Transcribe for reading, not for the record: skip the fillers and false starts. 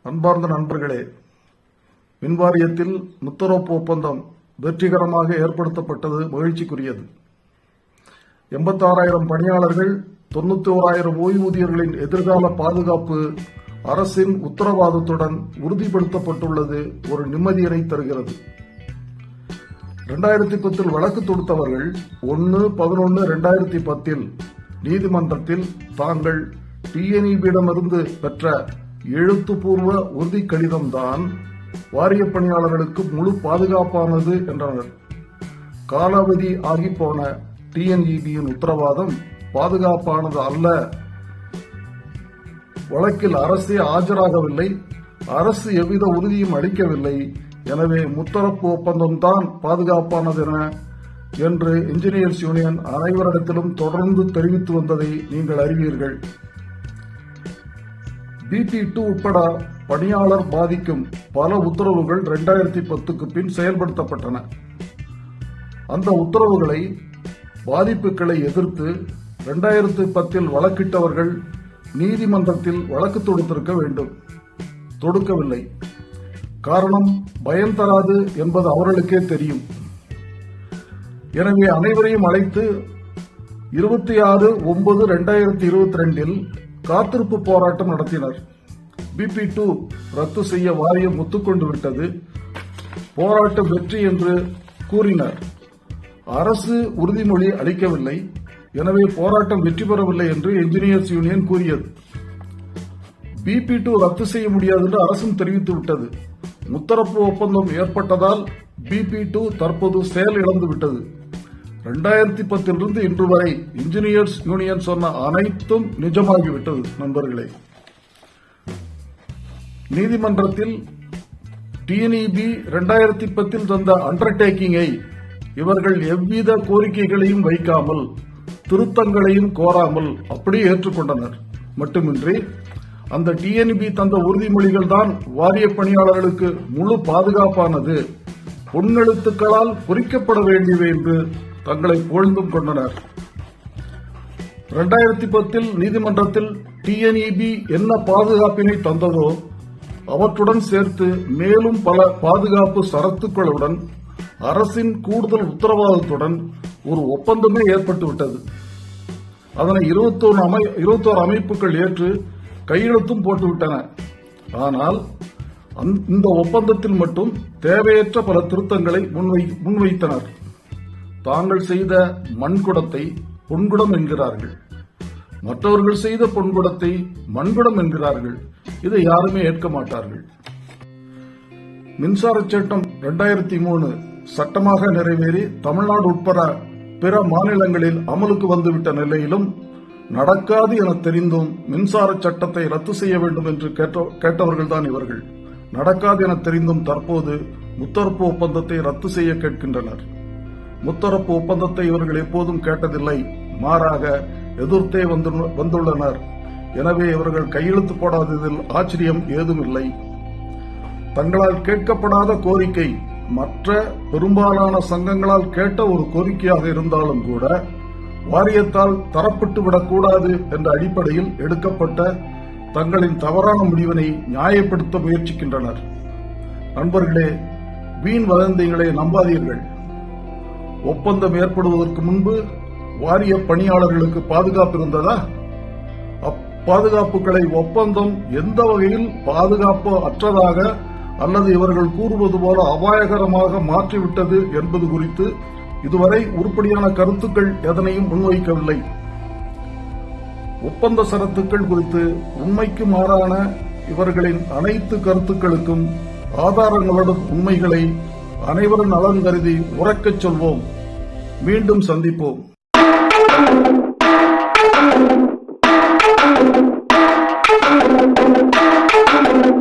அன்பார்ந்த நண்பர்களே, மின்வாரியத்தில் முத்தரப்பு ஒப்பந்தம் வெற்றிகரமாக ஏற்படுத்தப்பட்டது மகிழ்ச்சிக்குரியது. 86,000 பணியாளர்கள், 91,000 ஓய்வூதியர்களின் எதிர்கால பாதுகாப்பு அரசின் உத்தரவாதத்துடன் உறுதிப்படுத்தப்பட்டுள்ளது ஒரு நிம்மதியினை தருகிறது. 2010 வழக்கு தொடுத்தவர்கள் 1/11/2010 நீதிமன்றத்தில் தாங்கள் TNEB-இடமிருந்து பெற்ற எழுத்துப்பூர்வ உறுதி கடிதம்தான் வாரிய பணியாளர்களுக்கு முழு பாதுகாப்பானது என்றனர். காலாவதி ஆகிப்போன TNEB-யின் உத்தரவாதம் பாதுகாப்பானது அல்ல. வழக்கில் அரசே ஆஜராகவில்லை, அரசு எவ்வித உறுதியும் அளிக்கவில்லை. எனவே முத்தரப்பு ஒப்பந்தம்தான் பாதுகாப்பானது என்று இன்ஜினியர்ஸ் யூனியன் அனைவரிடத்திலும் தொடர்ந்து தெரிவித்து வந்ததை நீங்கள் அறிவீர்கள். BP2 உட்பட பணியாளர் பாதிக்கும் பல உத்தரவுகள் 2010க்கு பின் செயல்படுத்தப்பட்டன. அந்த உத்தரவுகளை பாதிப்புகளை எதிர்த்து 2010 வழக்கிட்டவர்கள் நீதிமன்றத்தில் வழக்கு தொடுத்திருக்க வேண்டும். தொடுக்கவில்லை. காரணம் பயம் தராது என்பது அவர்களுக்கே தெரியும். எனவே அனைவரையும் அழைத்து 26/9/2022 காத்திருப்பு போராட்டம் நடத்தினர். BP2 ரத்து செய்ய வாரியம் ஒத்துக்கொண்டு விட்டது, போராட்டம் வெற்றி என்று கூறினர். அரசு உறுதிமொழி அளிக்கவில்லை. எனவே போராட்டம் வெற்றி பெறவில்லை என்று இன்ஜினியர்ஸ் யூனியன் கூறியது. BP2 ரத்து செய்ய முடியாது என்று அரசும் தெரிவித்துவிட்டது. முத்தரப்பு ஒப்பந்தம் ஏற்பட்டதால் BP2 தற்போது செயல் இழந்து விட்டது. 2010 இன்று வரை இன்ஜினியர்ஸ் யூனியன் சொன்ன அனைத்தும் நிஜமாகிவிட்டது. நண்பர்களே, நீதிமன்றத்தில் TNEB 2010 தந்த அண்டர்டேக்கிங்கை இவர்கள் எவ்வித கோரிக்கைகளையும் வைக்காமல், திருத்தங்களையும் கோராமல் அப்படியே ஏற்றுக்கொண்டனர். மட்டுமின்றி அந்த TNEB தந்த உறுதிமொழிகள் தான் வாரிய பணியாளர்களுக்கு முழு பாதுகாப்பானது, பொன்னெழுத்துக்களால் பொறிக்கப்பட வேண்டியவை என்று தங்களை புகழ்ந்தும் கொண்டனர். 2010 நீதிமன்றத்தில் TNEB என்ன பாதுகாப்பினை தந்ததோ அவற்றுடன் சேர்த்து மேலும் பல பாதுகாப்பு சரத்துக்களுடன் அரசின் கூடுதல் உத்தரவாதத்துடன் ஒரு ஒப்பந்தமே ஏற்பட்டுவிட்டது. அதனை 21 அமைப்புகள் ஏற்று கையெழுத்தும் போட்டுவிட்டன. ஆனால் இந்த ஒப்பந்தத்தில் மட்டும் தேவையற்ற பல திருத்தங்களை முன்வைத்தனர். தாங்கள் செய்த மண்குடத்தை பொன்குடம் என்கிறார்கள், மற்றவர்கள் செய்த பொன்குடத்தை மண்குடம் என்கிறார்கள். இதை யாருமே ஏற்க மாட்டார்கள். மின்சார சட்டம் 2003 சட்டமாக நிறைவேறி தமிழ்நாடு உட்பட பிற மாநிலங்களில் அமலுக்கு வந்துவிட்ட நிலையிலும் நடக்காது என தெரிந்தும் மின்சார சட்டத்தை ரத்து செய்ய வேண்டும் என்று கேட்டவர்கள்தான் இவர்கள். நடக்காது என தெரிந்தும் தற்போது முத்தரப்பு ஒப்பந்தத்தை ரத்து செய்ய கேட்கின்றனர். முத்தரப்பு ஒப்பந்தத்தை இவர்கள் எப்போதும் கேட்டதில்லை, மாறாக எதிர்த்தே வந்துள்ளனர். எனவே இவர்கள் கையெழுத்து போடாததில் ஆச்சரியம் ஏதும் இல்லை. தங்களால் கேட்கப்படாத கோரிக்கை மற்ற பெரும்பாலான சங்கங்களால் கேட்ட ஒரு கோரிக்கையாக இருந்தாலும் கூட வாரியத்தால் தரப்பட்டு விடக்கூடாது என்ற அடிப்படையில் எடுக்கப்பட்ட தங்களின் தவறான முடிவினை நியாயப்படுத்த முயற்சிக்கின்றனர். நண்பர்களே, வீண் வதந்திகளை நம்பாதீர்கள். ஒப்பந்தம் ஏற்படுவதற்கு முன்பு வாரிய பணியாளர்களுக்கு பாதுகாப்பு இருந்ததா? அப்பாதுகாப்புகளை ஒப்பந்தம் எந்த வகையில் பாதுகாப்பு அற்றதாக அல்லது இவர்கள் கூறுவது போல அபாயகரமாக மாற்றிவிட்டது என்பது குறித்து இதுவரை உருப்படியான கருத்துக்கள் எதனையும் முன்வைக்கவில்லை. ஒப்பந்த சரத்துக்கள் குறித்து உண்மைக்கு மாறான இவர்களின் அனைத்து கருத்துக்களுக்கும் ஆதாரங்களுடன் உண்மைகளை அனைவரும் நலன் கருதி உரக்கச் சொல்வோம். மீண்டும் சந்திப்போம்.